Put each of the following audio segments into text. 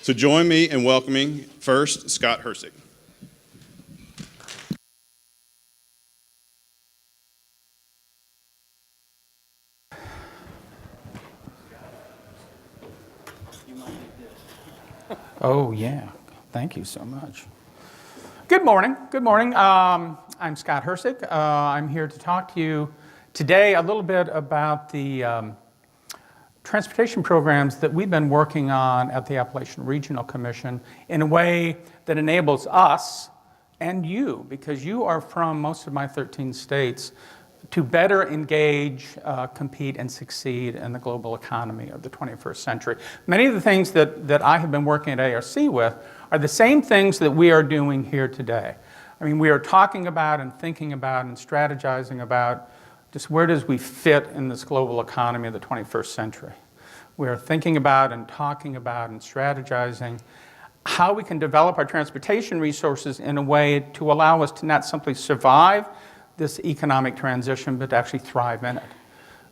So join me in welcoming first Scott Hercik. Oh, yeah. Thank you so much. Good morning. Good morning. I'm Scott Hercik. I'm here to talk to you today a little bit about the transportation programs that we've been working on at the Appalachian Regional Commission in a way that enables us and you, because you are from most of my 13 states, to better engage, compete, and succeed in the global economy of the 21st century. Many of the things that I have been working at ARC with are the same things that we are doing here today. I mean, we are talking about and thinking about and strategizing about just where does we fit in this global economy of the 21st century. We're thinking about and talking about and strategizing how we can develop our transportation resources in a way to allow us to not simply survive this economic transition, but to actually thrive in it.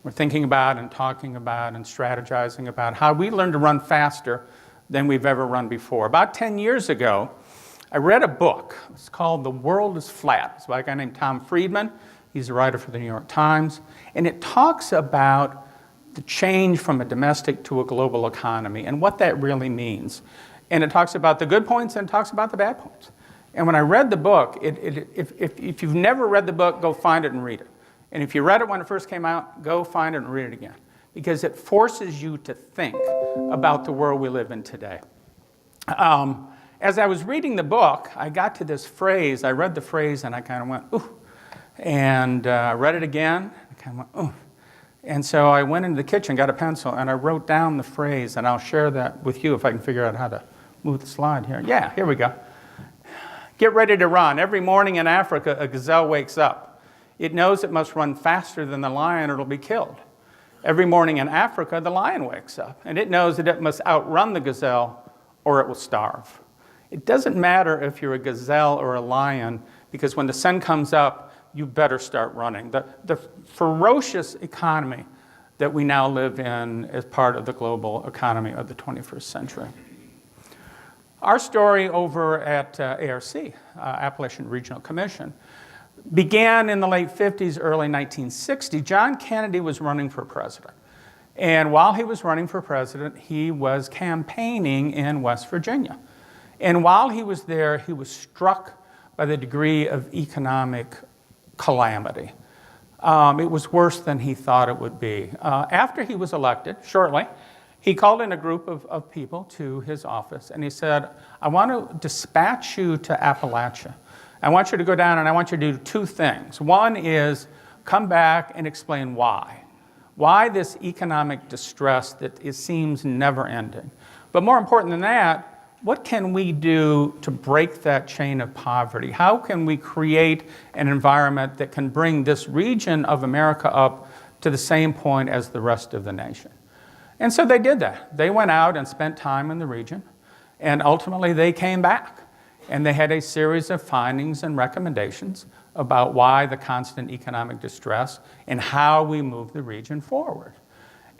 We're thinking about and talking about and strategizing about how we learn to run faster than we've ever run before. About 10 years ago, I read a book. It's called The World is Flat. It's by a guy named Tom Friedman. He's a writer for the New York Times. And it talks about the change from a domestic to a global economy and what that really means. And it talks about the good points and it talks about the bad points. And when I read the book, if you've never read the book, go find it and read it. And if you read it when it first came out, go find it and read it again. Because it forces you to think about the world we live in today. As I was reading the book, I got to this phrase. I read the phrase and I kind of went, ooh. And read it again, I kind of went, ooh. And so I went into the kitchen, got a pencil, and I wrote down the phrase, and I'll share that with you if I can figure out how to move the slide here. Yeah, here we go. Get ready to run. Every morning in Africa, a gazelle wakes up. It knows it must run faster than the lion or it'll be killed. Every morning in Africa, the lion wakes up, and it knows that it must outrun the gazelle or it will starve. It doesn't matter if you're a gazelle or a lion, because when the sun comes up, you better start running. The ferocious economy that we now live in is part of the global economy of the 21st century. Our story over at ARC, Appalachian Regional Commission, began in the late 50s, early 1960s. John Kennedy was running for president. And while he was running for president, he was campaigning in West Virginia. And while he was there, he was struck by the degree of economic calamity. It was worse than he thought it would be. After he was elected, shortly, he called in a group of people to his office, and he said, I want to dispatch you to Appalachia. I want you to go down, and I want you to do two things. One is come back and explain why. Why this economic distress that it seems never ending. But more important than that, what can we do to break that chain of poverty? How can we create an environment that can bring this region of America up to the same point as the rest of the nation? And so they did that. They went out and spent time in the region, and ultimately they came back. And they had a series of findings and recommendations about why the constant economic distress and how we move the region forward.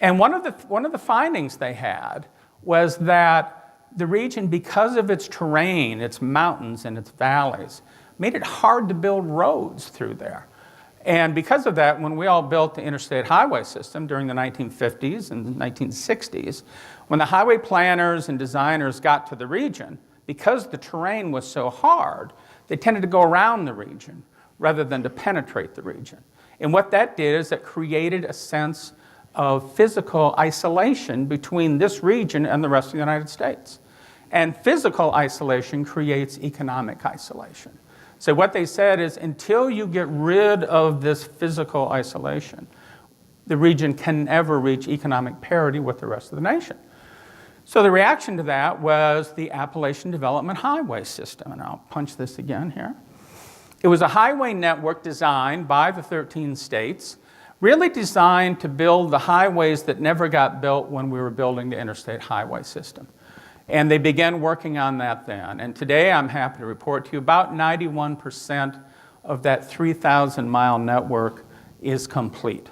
And one of the findings they had was that the region, because of its terrain, its mountains and its valleys, made it hard to build roads through there. And because of that, when we all built the interstate highway system during the 1950s and 1960s, when the highway planners and designers got to the region, because the terrain was so hard, they tended to go around the region rather than to penetrate the region. And what that did is it created a sense of physical isolation between this region and the rest of the United States. And physical isolation creates economic isolation. So what they said is until you get rid of this physical isolation, the region can never reach economic parity with the rest of the nation. So the reaction to that was the Appalachian Development Highway System. And I'll punch this again here. It was a highway network designed by the 13 states, really designed to build the highways that never got built when we were building the interstate highway system. And they began working on that then. And today I'm happy to report to you about 91% of that 3,000-mile network is complete.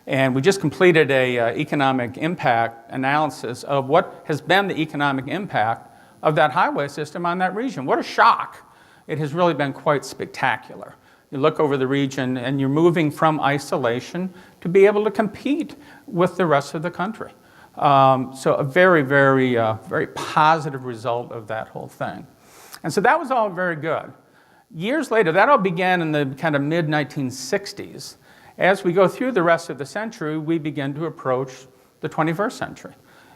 And we just completed a economic impact analysis of what has been the economic impact of that highway system on that region. What a shock. It has really been quite spectacular. You look over the region and you're moving from isolation to be able to compete with the rest of the country. So a very, very, very positive result of that whole thing. And so that was all very good. Years later, that all began in the kind of mid-1960s. As we go through the rest of the century, we begin to approach the 21st century.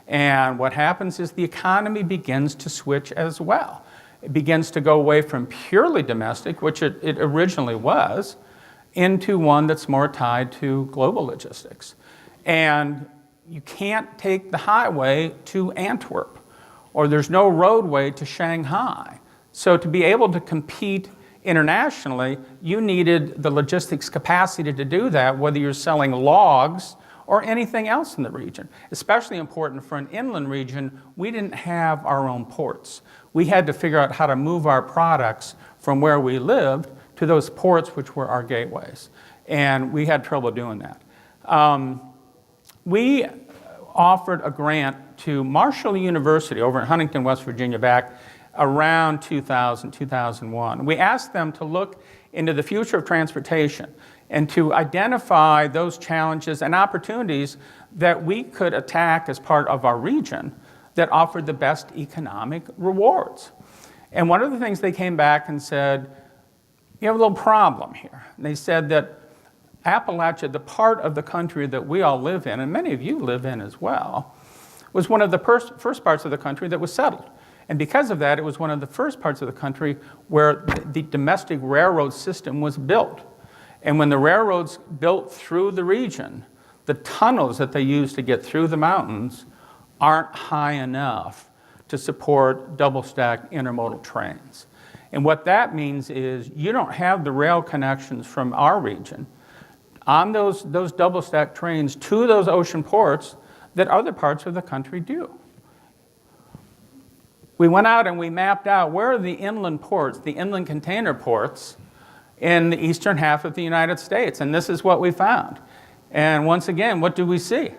And what happens is the economy begins to switch as well. It begins to go away from purely domestic, which it originally was, into one that's more tied to global logistics. And you can't take the highway to Antwerp, or there's no roadway to Shanghai. So to be able to compete internationally, you needed the logistics capacity to do that, whether you're selling logs or anything else in the region. Especially important for an inland region, we didn't have our own ports. We had to figure out how to move our products from where we lived to those ports which were our gateways. And we had trouble doing that. We offered a grant to Marshall University over in Huntington, West Virginia back around 2000, 2001. We asked them to look into the future of transportation and to identify those challenges and opportunities that we could attack as part of our region that offered the best economic rewards. And one of the things they came back and said, you have a little problem here. And they said that Appalachia, the part of the country that we all live in, and many of you live in as well, was one of the first parts of the country that was settled. And because of that, it was one of the first parts of the country where the domestic railroad system was built. And when the railroads built through the region, the tunnels that they used to get through the mountains aren't high enough to support double-stack intermodal trains. And what that means is you don't have the rail connections from our region on those double-stack trains to those ocean ports that other parts of the country do. We went out and we mapped out where are the inland ports, the inland container ports in the eastern half of the United States, and this is what we found. And once again, what do we see?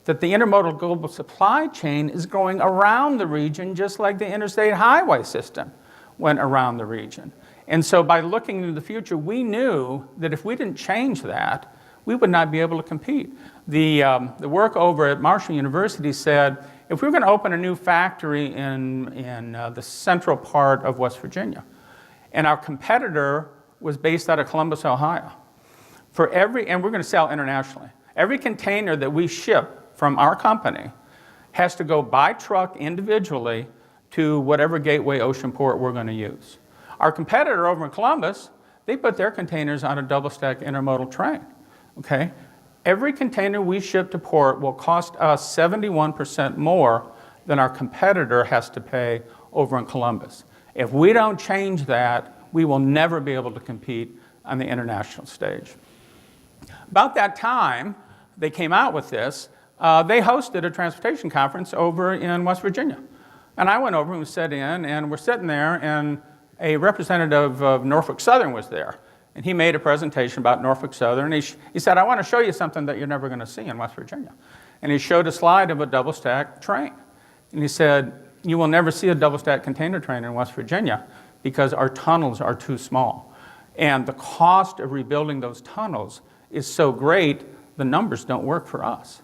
That the intermodal global supply chain is going around the region just like the interstate highway system went around the region. And so by looking into the future, we knew that if we didn't change that, we would not be able to compete. The work over at Marshall University said, if we were going to open a new factory in the central part of West Virginia, and our competitor was based out of Columbus, Ohio, and we're going to sell internationally, every container that we ship from our company has to go by truck individually to whatever gateway ocean port we're going to use. Our competitor over in Columbus, they put their containers on a double-stack intermodal train, okay? Every container we ship to port will cost us 71% more than our competitor has to pay over in Columbus. If we don't change that, we will never be able to compete on the international stage. About that time, they came out with this. They hosted a transportation conference over in West Virginia. And I went over and we sat in, and we're sitting there, and a representative of Norfolk Southern was there. And he made a presentation about Norfolk Southern. He said, I want to show you something that you're never going to see in West Virginia. And he showed a slide of a double-stack train. And he said, you will never see a double-stack container train in West Virginia because our tunnels are too small. And the cost of rebuilding those tunnels is so great, the numbers don't work for us.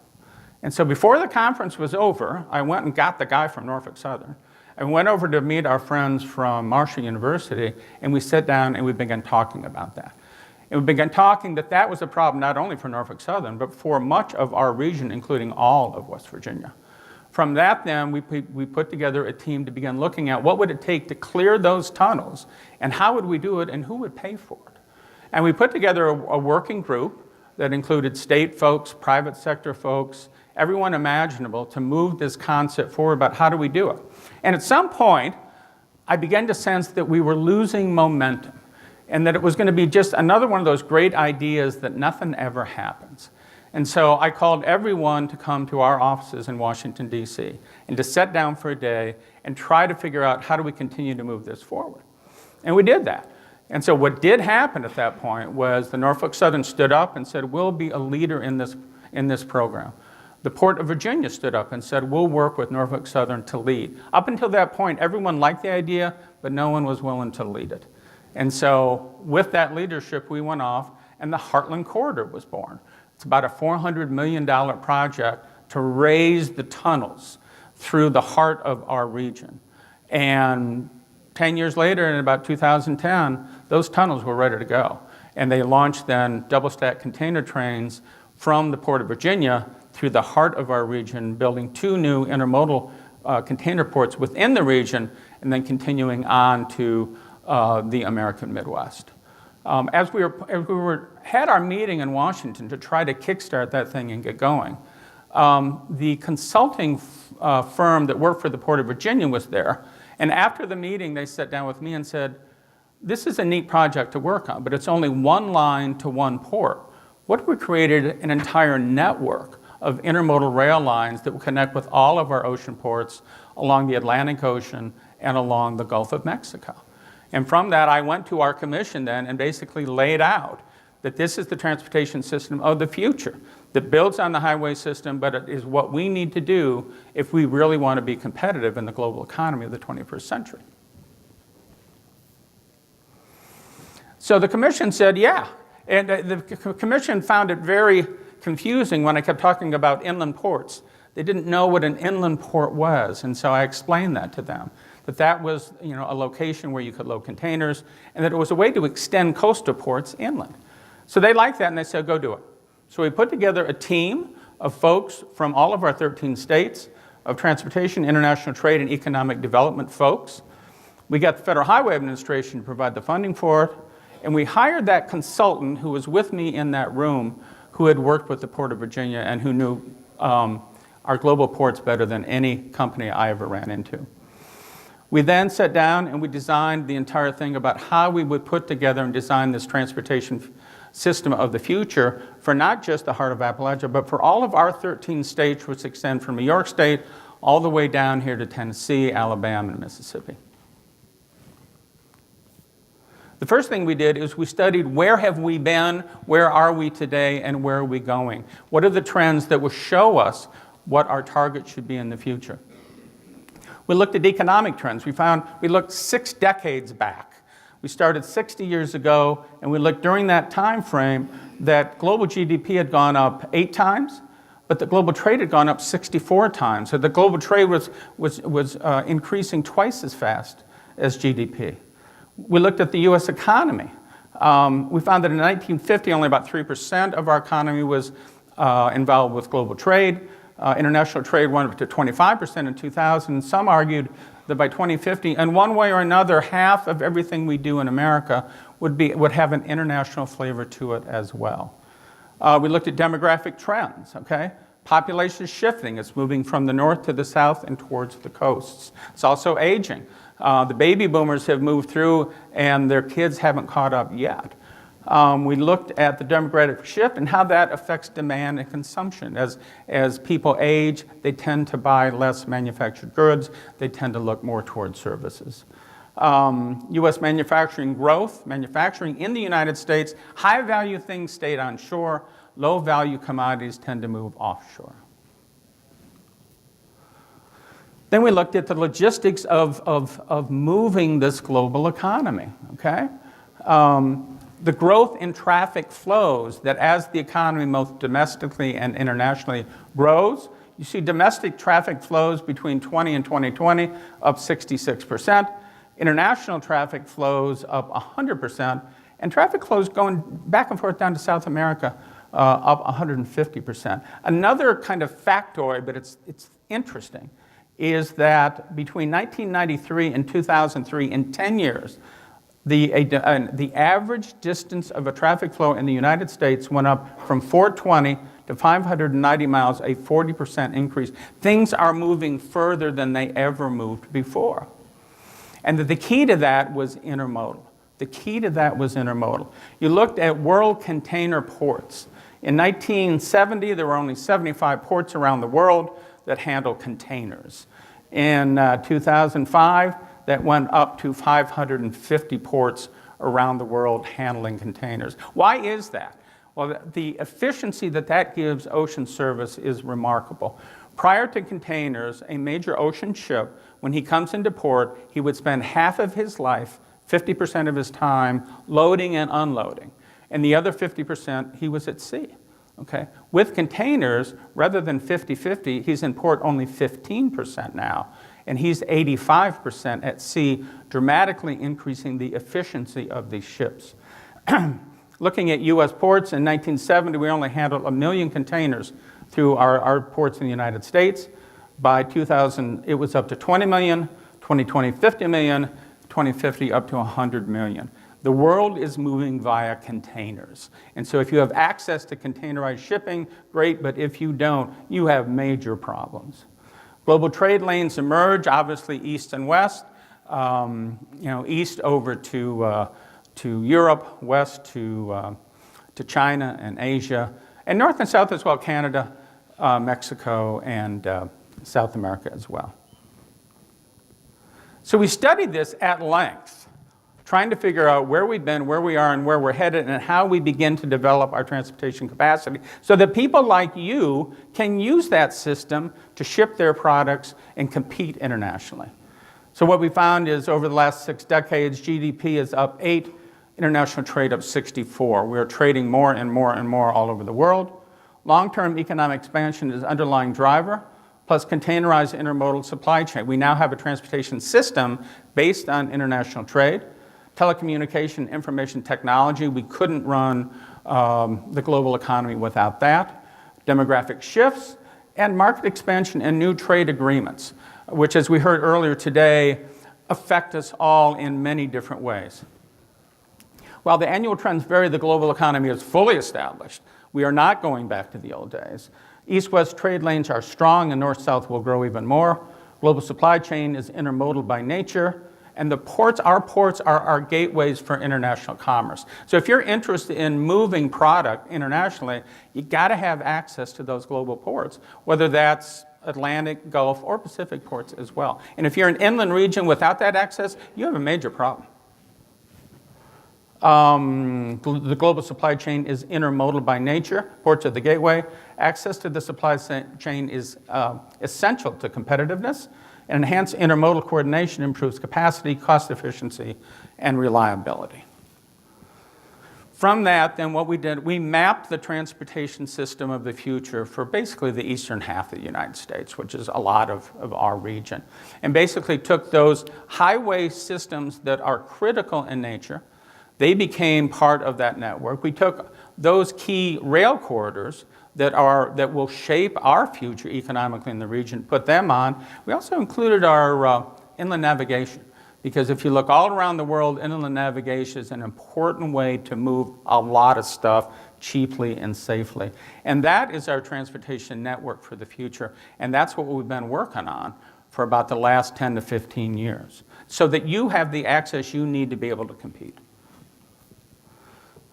And so before the conference was over, I went and got the guy from Norfolk Southern. I went over to meet our friends from Marshall University, and we sat down and we began talking about that. And we began talking that was a problem not only for Norfolk Southern, but for much of our region, including all of West Virginia. From that then, we put together a team to begin looking at what would it take to clear those tunnels, and how would we do it, and who would pay for it. And we put together a working group that included state folks, private sector folks, everyone imaginable to move this concept forward about how do we do it. And at some point, I began to sense that we were losing momentum and that it was going to be just another one of those great ideas that nothing ever happens. And so I called everyone to come to our offices in Washington, D.C., and to sit down for a day and try to figure out how do we continue to move this forward. And we did that. And so what did happen at that point was the Norfolk Southern stood up and said, we'll be a leader in this program. The Port of Virginia stood up and said, we'll work with Norfolk Southern to lead. Up until that point, everyone liked the idea, but no one was willing to lead it. And so with that leadership, we went off, and the Heartland Corridor was born. It's about a $400 million project to raise the tunnels through the heart of our region. And 10 years later, in about 2010, those tunnels were ready to go. And they launched then double-stack container trains from the Port of Virginia through the heart of our region, building 2 new intermodal container ports within the region, and then continuing on to the American Midwest. As we had our meeting in Washington to try to kickstart that thing and get going, the consulting firm that worked for the Port of Virginia was there. And after the meeting, they sat down with me and said, this is a neat project to work on, but it's only one line to one port. What if we created an entire network of intermodal rail lines that would connect with all of our ocean ports along the Atlantic Ocean and along the Gulf of Mexico? And from that, I went to our commission then and basically laid out that this is the transportation system of the future that builds on the highway system, but it is what we need to do if we really want to be competitive in the global economy of the 21st century. So the commission said, yeah. And the commission found it very confusing when I kept talking about inland ports. They didn't know what an inland port was, and so I explained that to them. That was, a location where you could load containers, and that it was a way to extend coastal ports inland. So they liked that, and they said, go do it. So we put together a team of folks from all of our 13 states, of transportation, international trade, and economic development folks. We got the Federal Highway Administration to provide the funding for it, and we hired that consultant who was with me in that room, who had worked with the Port of Virginia and who knew our global ports better than any company I ever ran into. We then sat down and we designed the entire thing about how we would put together and design this transportation system of the future for not just the heart of Appalachia, but for all of our 13 states, which extend from New York State all the way down here to Tennessee, Alabama, and Mississippi. The first thing we did is we studied where have we been, where are we today, and where are we going? What are the trends that will show us what our target should be in the future? We looked at economic trends. We looked 6 decades back. We started 60 years ago, and we looked during that time frame that global GDP had gone up 8 times, but the global trade had gone up 64 times. So the global trade was increasing twice as fast as GDP. We looked at the U.S. economy. We found that in 1950, only about 3% of our economy was involved with global trade. International trade went up to 25% in 2000. And some argued that by 2050, in one way or another, half of everything we do in America would have an international flavor to it as well. We looked at demographic trends, okay? Population is shifting. It's moving from the north to the south and towards the coasts. It's also aging. The baby boomers have moved through and their kids haven't caught up yet. We looked at the demographic shift and how that affects demand and consumption. As people age, they tend to buy less manufactured goods. They tend to look more towards services. U.S. manufacturing growth, manufacturing in the United States, high-value things stayed onshore. Low-value commodities tend to move offshore. Then we looked at the logistics of moving this global economy, okay? The growth in traffic flows that as the economy both domestically and internationally grows, you see domestic traffic flows between 20 and 2020 up 66%, international traffic flows up 100%, and traffic flows going back and forth down to South America up 150%. Another kind of factoid, but it's interesting, is that between 1993 and 2003, in 10 years, the average distance of a traffic flow in the United States went up from 420 to 590 miles, a 40% increase. Things are moving further than they ever moved before. And the key to that was intermodal. The key to that was intermodal. You looked at world container ports. In 1970, there were only 75 ports around the world that handle containers. In 2005, that went up to 550 ports around the world handling containers. Why is that? Well, the efficiency that gives ocean service is remarkable. Prior to containers, a major ocean ship, when he comes into port, he would spend half of his life, 50% of his time, loading and unloading. And the other 50%, he was at sea. Okay? With containers, rather than 50-50, he's in port only 15% now. And he's 85% at sea, dramatically increasing the efficiency of these ships. Looking at U.S. ports, in 1970, we only handled 1 million containers through our ports in the United States. By 2000, it was up to 20 million, 2020, 50 million, 2050, up to 100 million. The world is moving via containers. And so if you have access to containerized shipping, great, but if you don't, you have major problems. Global trade lanes emerge, obviously east and west. East over to Europe, west to China and Asia, and north and south as well, Canada, Mexico, and South America as well. So we studied this at length, trying to figure out where we've been, where we are, and where we're headed, and how we begin to develop our transportation capacity so that people like you can use that system to ship their products and compete internationally. So what we found is over the last 6 decades, GDP is up 8, international trade up 64. We're trading more and more and more all over the world. Long-term economic expansion is underlying driver, plus containerized intermodal supply chain. We now have a transportation system based on international trade. Telecommunication, information technology, we couldn't run the global economy without that. Demographic shifts, and market expansion and new trade agreements, which, as we heard earlier today, affect us all in many different ways. While the annual trends vary, the global economy is fully established. We are not going back to the old days. East-west trade lanes are strong, and north-south will grow even more. Global supply chain is intermodal by nature. And our ports are our gateways for international commerce. So if you're interested in moving product internationally, you got to have access to those global ports, whether that's Atlantic, Gulf, or Pacific ports as well. And if you're an inland region without that access, you have a major problem. The global supply chain is intermodal by nature. Ports are the gateway. Access to the supply chain is essential to competitiveness. Enhanced intermodal coordination improves capacity, cost efficiency, and reliability. From that, then what we did, we mapped the transportation system of the future for basically the eastern half of the United States, which is a lot of our region, and basically took those highway systems that are critical in nature. They became part of that network. We took those key rail corridors that will shape our future economically in the region, put them on. We also included our inland navigation, because if you look all around the world, inland navigation is an important way to move a lot of stuff cheaply and safely. And that is our transportation network for the future, and that's what we've been working on for about the last 10 to 15 years, so that you have the access you need to be able to compete.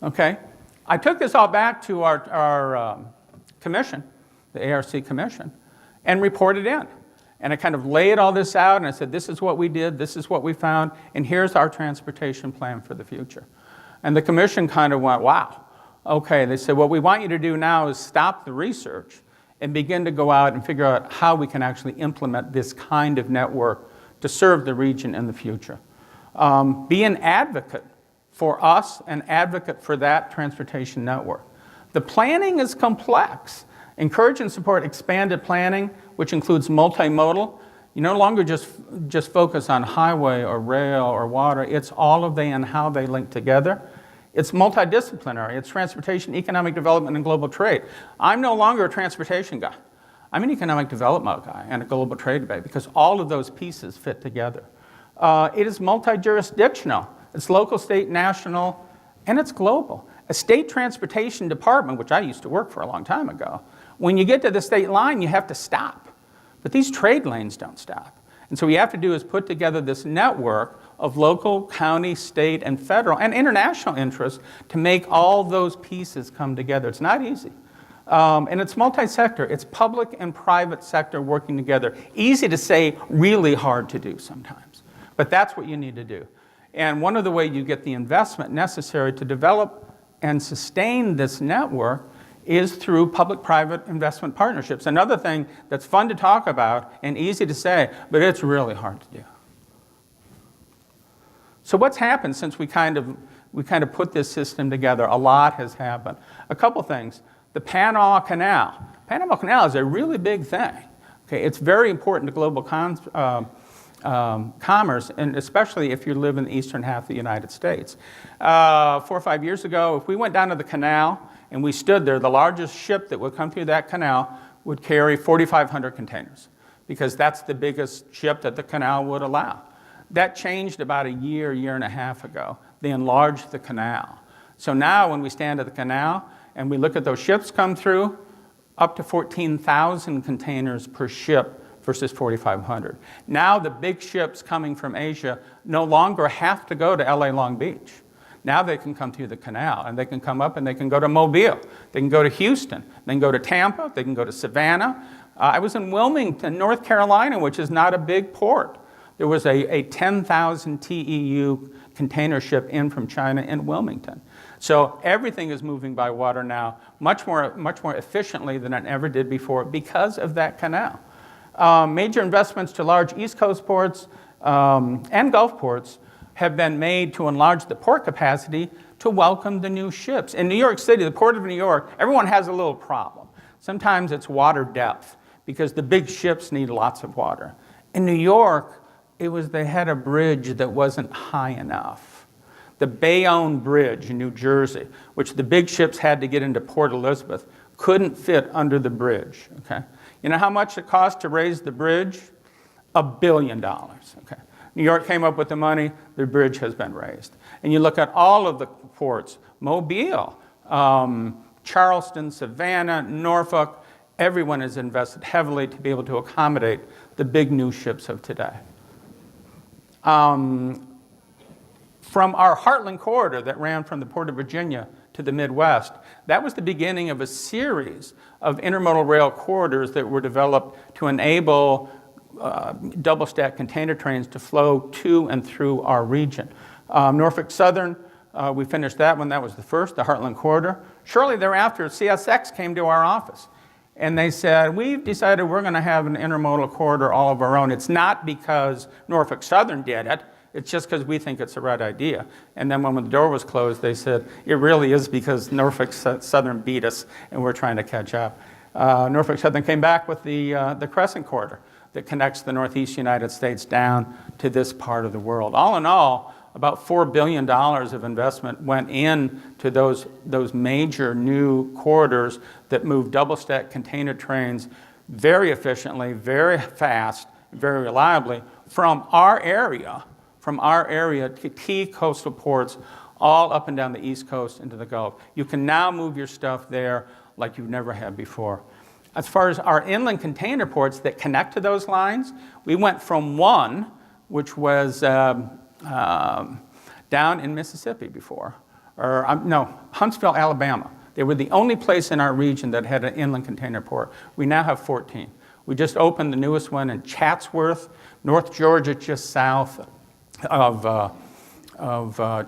Okay, I took this all back to our commission, the ARC commission, and reported in. And I kind of laid all this out, and I said, this is what we did, this is what we found, and here's our transportation plan for the future. And the commission kind of went, wow. Okay, they said, what we want you to do now is stop the research and begin to go out and figure out how we can actually implement this kind of network to serve the region in the future. Be an advocate for us, an advocate for that transportation network. The planning is complex. Encourage and support expanded planning, which includes multimodal. You no longer just focus on highway or rail or water. It's all of them and how they link together. It's multidisciplinary. It's transportation, economic development, and global trade. I'm no longer a transportation guy. I'm an economic development guy and a global trade guy, because all of those pieces fit together. It is multi-jurisdictional. It's local, state, national, and it's global. A state transportation department, which I used to work for a long time ago, when you get to the state line, you have to stop. But these trade lanes don't stop. And so what you have to do is put together this network of local, county, state, and federal, and international interests to make all those pieces come together. It's not easy. And it's multi-sector. It's public and private sector working together. Easy to say, really hard to do sometimes. But that's what you need to do. And one of the ways you get the investment necessary to develop and sustain this network is through public-private investment partnerships. Another thing that's fun to talk about and easy to say, but it's really hard to do. So what's happened since we kind of put this system together? A lot has happened. A couple things. The Panama Canal. Panama Canal is a really big thing. Okay, it's very important to global commerce, and especially if you live in the eastern half of the United States. 4 or 5 years ago, if we went down to the canal and we stood there, the largest ship that would come through that canal would carry 4,500 containers, because that's the biggest ship that the canal would allow. That changed about a year and a half ago. They enlarged the canal. So now when we stand at the canal and we look at those ships come through, up to 14,000 containers per ship versus 4,500. Now the big ships coming from Asia no longer have to go to LA Long Beach. Now they can come through the canal, and they can come up and they can go to Mobile. They can go to Houston. They can go to Tampa. They can go to Savannah. I was in Wilmington, North Carolina, which is not a big port. There was a 10,000 TEU container ship in from China in Wilmington. So everything is moving by water now much more efficiently than it ever did before because of that canal. Major investments to large East Coast ports and Gulf ports have been made to enlarge the port capacity to welcome the new ships. In New York City, the Port of New York, everyone has a little problem. Sometimes it's water depth because the big ships need lots of water. In New York, they had a bridge that wasn't high enough. The Bayonne Bridge in New Jersey, which the big ships had to get into Port Elizabeth, couldn't fit under the bridge. Okay? You know how much it cost to raise the bridge? $1 billion. Okay? New York came up with the money, the bridge has been raised. And you look at all of the ports, Mobile, Charleston, Savannah, Norfolk, everyone has invested heavily to be able to accommodate the big new ships of today. From our Heartland Corridor that ran from the Port of Virginia to the Midwest, that was the beginning of a series of intermodal rail corridors that were developed to enable double-stack container trains to flow to and through our region. Norfolk Southern, we finished that one. That was the first, the Heartland Corridor. Shortly thereafter, CSX came to our office, and they said, we've decided we're going to have an intermodal corridor all of our own. It's not because Norfolk Southern did it. It's just because we think it's the right idea. And then when the door was closed, they said, it really is because Norfolk Southern beat us, and we're trying to catch up. Norfolk Southern came back with the Crescent Corridor that connects the Northeast United States down to this part of the world. All in all, about $4 billion of investment went into those major new corridors that move double-stack container trains very efficiently, very fast, very reliably from our area to key coastal ports all up and down the East Coast into the Gulf. You can now move your stuff there like you've never had before. As far as our inland container ports that connect to those lines, we went from one, which was down in Mississippi before, Huntsville, Alabama. They were the only place in our region that had an inland container port. We now have 14. We just opened the newest one in Chatsworth, North Georgia, just south of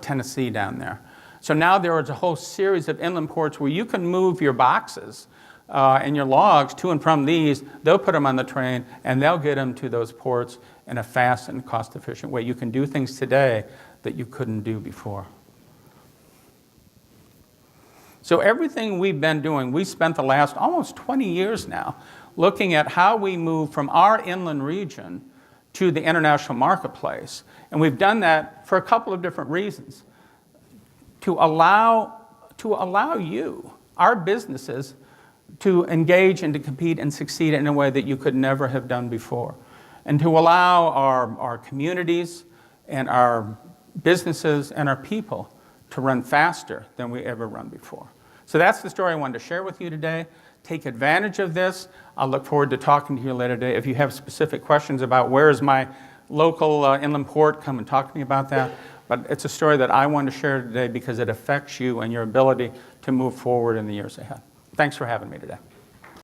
Tennessee down there. So now there is a whole series of inland ports where you can move your boxes and your logs to and from these. They'll put them on the train, and they'll get them to those ports in a fast and cost-efficient way. You can do things today that you couldn't do before. So everything we've been doing, we spent the last almost 20 years now looking at how we move from our inland region to the international marketplace. And we've done that for a couple of different reasons. To allow you, our businesses, to engage and to compete and succeed in a way that you could never have done before. And to allow our communities and our businesses and our people to run faster than we ever run before. So that's the story I wanted to share with you today. Take advantage of this. I'll look forward to talking to you later today. If you have specific questions about where is my local inland port, come and talk to me about that. But it's a story that I want to share today because it affects you and your ability to move forward in the years ahead. Thanks for having me today.